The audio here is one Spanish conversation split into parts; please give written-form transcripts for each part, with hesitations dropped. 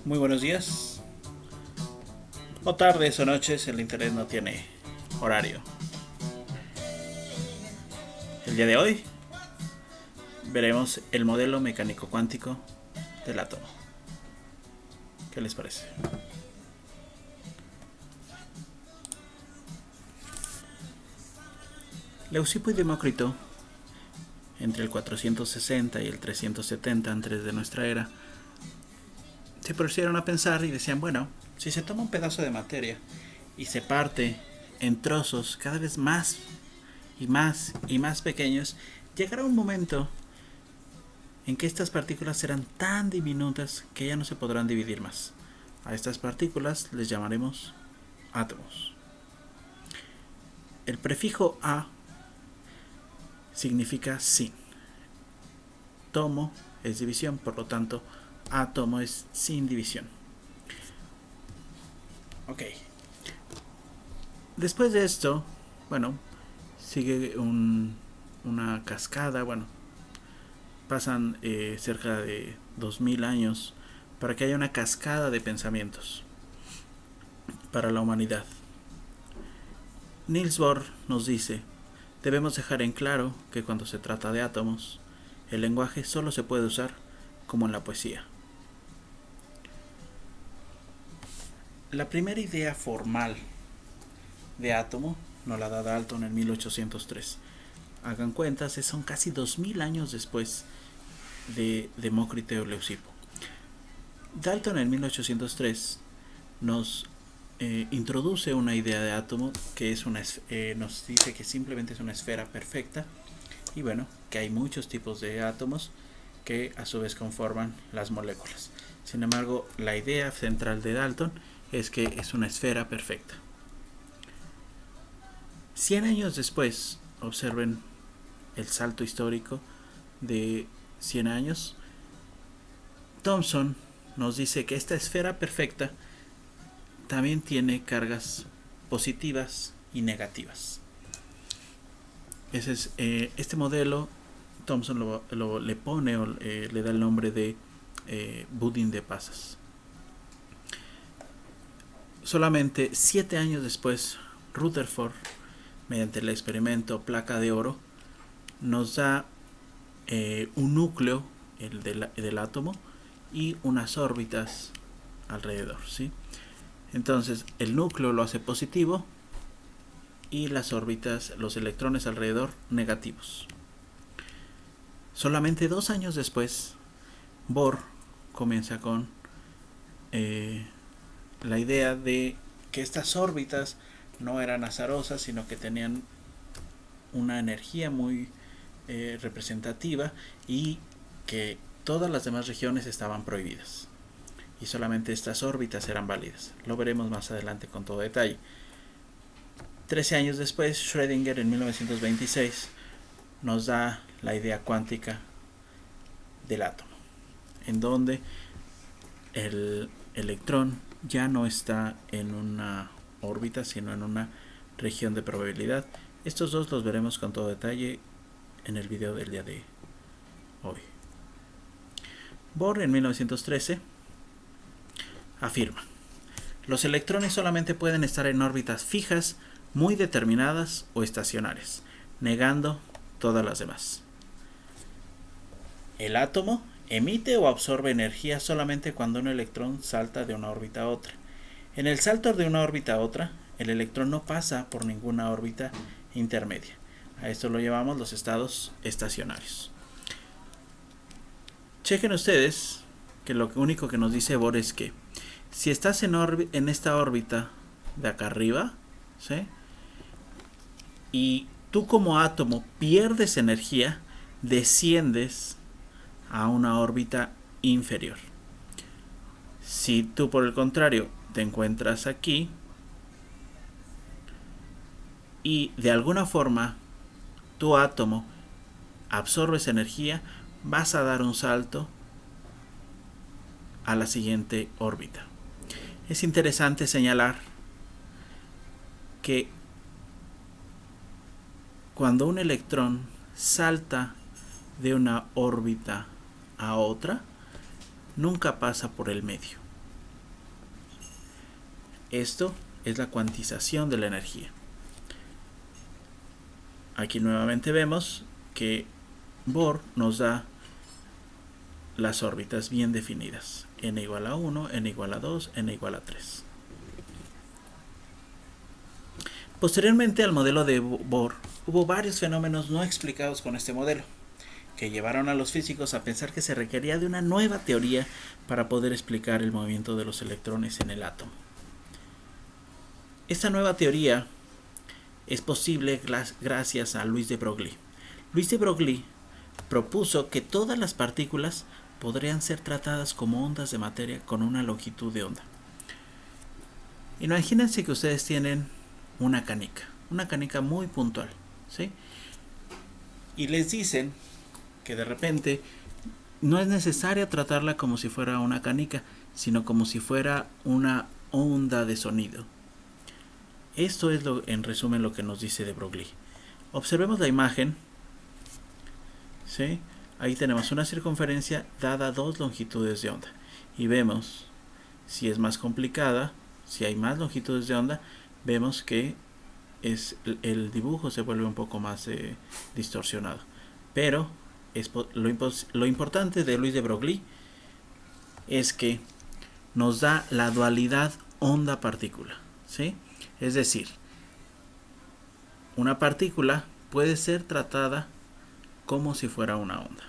Muy buenos días, o tardes o noches, el internet no tiene horario. El día de hoy veremos el modelo mecánico cuántico del átomo. ¿Qué les parece? Leucipo y Demócrito, entre el 460 y el 370 antes de nuestra era, se pusieron a pensar y decían, bueno, si se toma un pedazo de materia y se parte en trozos cada vez más y más y más pequeños, llegará un momento en que estas partículas serán tan diminutas que ya no se podrán dividir más. A estas partículas les llamaremos átomos. El prefijo A significa sin. Tomo es división, por lo tanto, átomo es sin división. Ok. Después de esto, bueno, sigue una cascada, bueno, pasan cerca de 2000 años para que haya una cascada de pensamientos para la humanidad. Niels Bohr nos dice, debemos dejar en claro que cuando se trata de átomos, el lenguaje solo se puede usar como en la poesía. La primera idea formal de átomo nos la da Dalton en 1803. Hagan cuentas, son casi 2000 años después de Demócrito o Leucipo. Dalton en 1803 nos introduce una idea de átomo que es nos dice que simplemente es una esfera perfecta y bueno, que hay muchos tipos de átomos que a su vez conforman las moléculas. Sin embargo, la idea central de Dalton es que es una esfera perfecta. 100 años después, observen el salto histórico de 100 años, Thomson nos dice que esta esfera perfecta también tiene cargas positivas y negativas. Este modelo Thomson le pone o le da el nombre de budín de pasas. Solamente 7 años después, Rutherford, mediante el experimento placa de oro, nos da un núcleo, el del átomo, y unas órbitas alrededor, ¿sí? Entonces el núcleo lo hace positivo y las órbitas, los electrones alrededor, negativos. Solamente 2 años después, Bohr comienza con la idea de que estas órbitas no eran azarosas, sino que tenían una energía muy representativa y que todas las demás regiones estaban prohibidas y solamente estas órbitas eran válidas. Lo veremos más adelante con todo detalle. 13 años después, Schrödinger en 1926 nos da la idea cuántica del átomo, en donde el electrón ya no está en una órbita, sino en una región de probabilidad. Estos dos los veremos con todo detalle en el video del día de hoy. Bohr en 1913 afirma: los electrones solamente pueden estar en órbitas fijas, muy determinadas o estacionarias, negando todas las demás. El átomo emite o absorbe energía solamente cuando un electrón salta de una órbita a otra. En el salto de una órbita a otra, el electrón no pasa por ninguna órbita intermedia. A esto lo llamamos los estados estacionarios. Chequen ustedes que lo único que nos dice Bohr es que si estás en esta órbita de acá arriba, ¿sí?, y tú como átomo pierdes energía, desciendes a una órbita inferior. Si tú por el contrario te encuentras aquí y de alguna forma tu átomo absorbes energía, vas a dar un salto a la siguiente órbita. Es interesante señalar que cuando un electrón salta de una órbita a otra, nunca pasa por el medio. Esto es la cuantización de la energía. Aquí nuevamente vemos que Bohr nos da las órbitas bien definidas. N igual a 1, N igual a 2, N igual a 3. Posteriormente al modelo de Bohr, hubo varios fenómenos no explicados con este modelo, que llevaron a los físicos a pensar que se requería de una nueva teoría para poder explicar el movimiento de los electrones en el átomo. Esta nueva teoría es posible gracias a Louis de Broglie. Louis de Broglie propuso que todas las partículas podrían ser tratadas como ondas de materia con una longitud de onda. Imagínense que ustedes tienen una canica muy puntual, ¿sí? Y les dicen que de repente no es necesario tratarla como si fuera una canica, sino como si fuera una onda de sonido. Esto es en resumen lo que nos dice de Broglie. Observemos la imagen, ¿sí? Ahí tenemos una circunferencia dada dos longitudes de onda y vemos si es más complicada, si hay más longitudes de onda, vemos que el dibujo se vuelve un poco más distorsionado. Pero lo importante de Louis de Broglie es que nos da la dualidad onda-partícula, ¿sí? Es decir, una partícula puede ser tratada como si fuera una onda.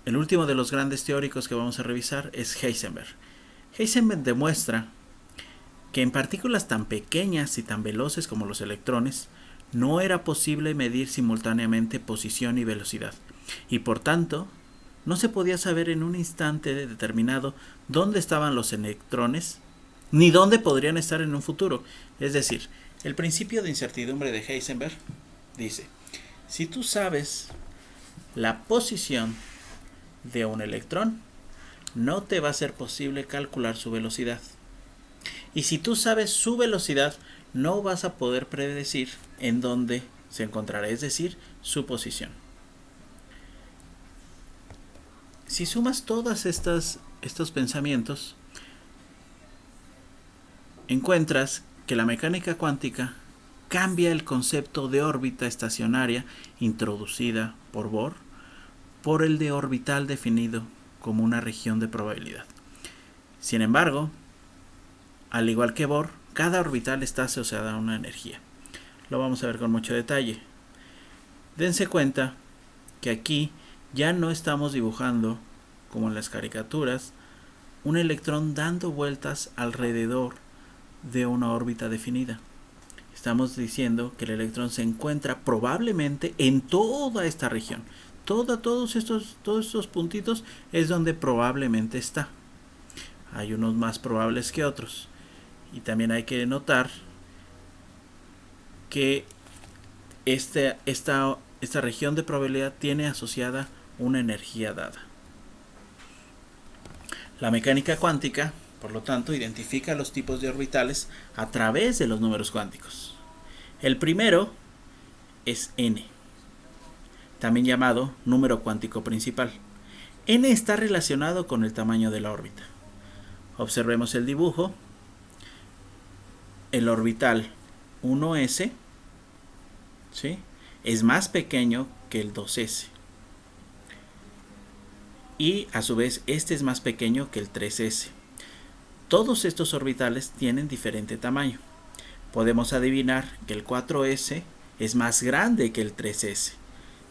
El último de los grandes teóricos que vamos a revisar es Heisenberg. Heisenberg demuestra que en partículas tan pequeñas y tan veloces como los electrones, no era posible medir simultáneamente posición y velocidad, y por tanto, no se podía saber en un instante determinado dónde estaban los electrones, ni dónde podrían estar en un futuro. Es decir, el principio de incertidumbre de Heisenberg dice, si tú sabes la posición de un electrón, no te va a ser posible calcular su velocidad. Y si tú sabes su velocidad, no vas a poder predecir en dónde se encontrará, es decir, su posición. Si sumas todos estos pensamientos, encuentras que la mecánica cuántica cambia el concepto de órbita estacionaria introducida por Bohr por el de orbital definido como una región de probabilidad. Sin embargo, al igual que Bohr, cada orbital está asociada a una energía. Lo vamos a ver con mucho detalle. Dense cuenta que aquí ya no estamos dibujando, como en las caricaturas, un electrón dando vueltas alrededor de una órbita definida. Estamos diciendo que el electrón se encuentra probablemente en toda esta región. Todos estos puntitos es donde probablemente está. Hay unos más probables que otros. Y también hay que notar que esta región de probabilidad tiene asociada una energía dada. La mecánica cuántica, por lo tanto, identifica los tipos de orbitales a través de los números cuánticos. El primero es n, también llamado número cuántico principal. N está relacionado con el tamaño de la órbita. Observemos el dibujo. El orbital 1s, ¿sí?, es más pequeño que el 2s. Y a su vez este es más pequeño que el 3s. Todos estos orbitales tienen diferente tamaño. Podemos adivinar que el 4s es más grande que el 3s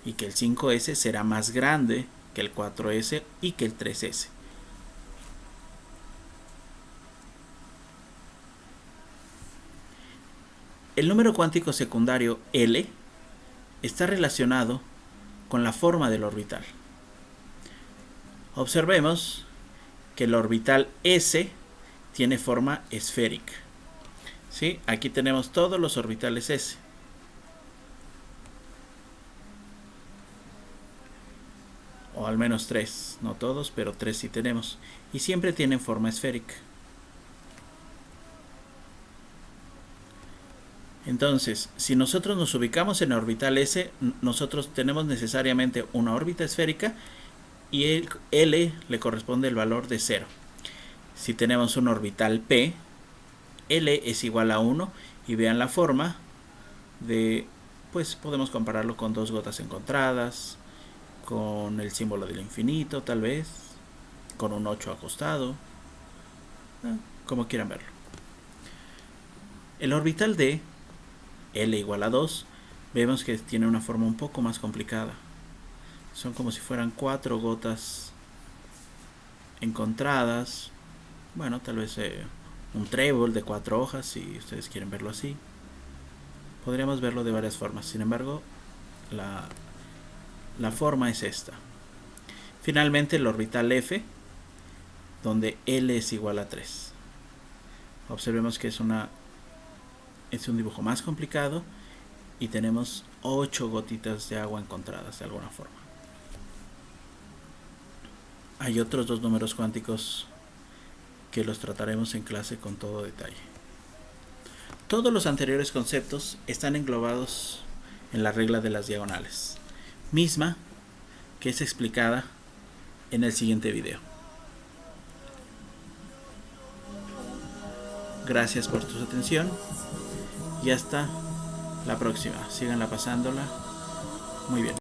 y que el 5s será más grande que el 4s y que el 3s. El número cuántico secundario L está relacionado con la forma del orbital. Observemos que el orbital S tiene forma esférica. ¿Sí? Aquí tenemos todos los orbitales S. O al menos 3, no todos, pero 3 sí tenemos. Y siempre tienen forma esférica. Entonces, si nosotros nos ubicamos en el orbital S, nosotros tenemos necesariamente una órbita esférica y el L le corresponde el valor de 0. Si tenemos un orbital P, L es igual a 1 y vean la forma de, pues podemos compararlo con dos gotas encontradas, con el símbolo del infinito tal vez, con un 8 acostado, como quieran verlo. El orbital D, L igual a 2, vemos que tiene una forma un poco más complicada. Son como si fueran 4 gotas encontradas. Bueno, tal vez un trébol de 4 hojas, si ustedes quieren verlo así. Podríamos verlo de varias formas. Sin embargo, la forma es esta. Finalmente, el orbital F, donde L es igual a 3. Observemos que es un dibujo más complicado y tenemos 8 gotitas de agua encontradas de alguna forma. Hay otros dos números cuánticos que los trataremos en clase con todo detalle. Todos los anteriores conceptos están englobados en la regla de las diagonales, misma que es explicada en el siguiente video. Gracias por su atención y hasta la próxima. Síganla pasándola muy bien.